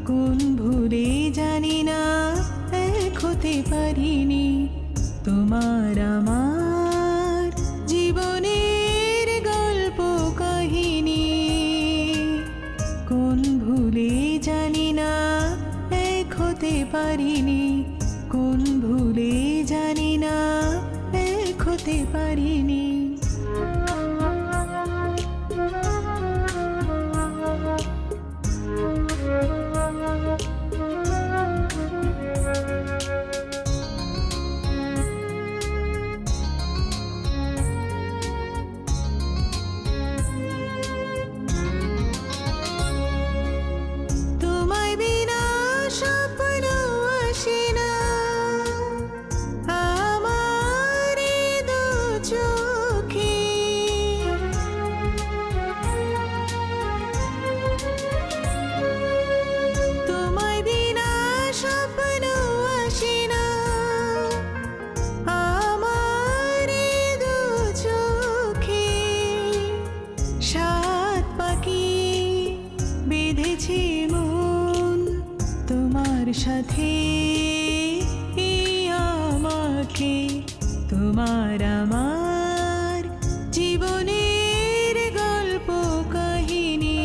কোন ভুলে জানি না এক হতে পারিনি। তোমার আমার জীবনের গল্প কাহিনী, কোন ভুলে জানি না এক হতে পারিনি। কোন ভুলে জানি না এক হতে পারিনি। তোমার সাথে আমাকে, তোমার আমার জীবনের গল্প কাহিনী,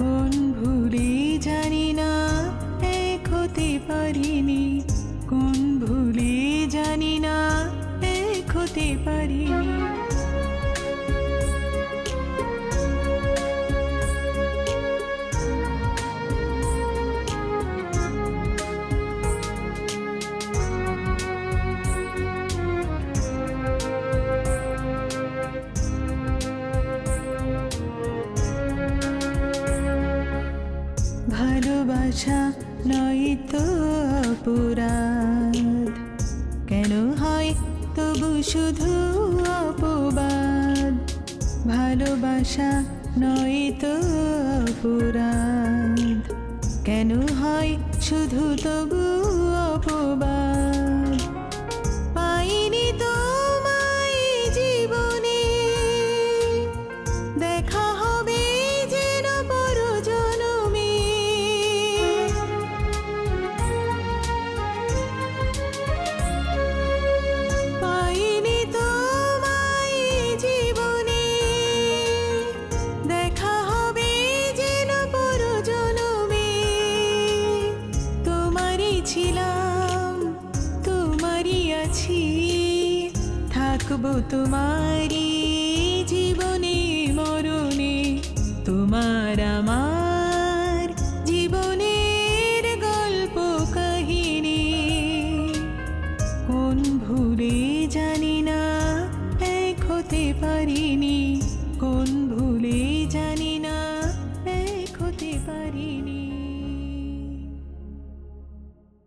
কোন ভুলে জানি না এক হতে পারিনি। কোন ভুলে জানি না এক হতে পারিনি। ভালোবাসা নয় তো অপরাধ, কেন হয় তবু শুধু অপবাদ। ভালোবাসা নয় তো অপরাধ, কেন হয় শুধু তবু অপবাদ। পাইনি তোমায় জীবনে, দেখা হবে যেন পরজনমে। পাইনি তোমায় জীবনে, দেখা হবে যেন পরজনমে। তোমারই ছিলাম, তোমারই আছি, থাকবো তোমারই জীবনে মরণে। তোমার আমার জীবনের গল্প কাহিনী, কোন ভুলে জানি না এক হতে পারিনি। কোন ভুলে জানি না এক হতে পারিনি।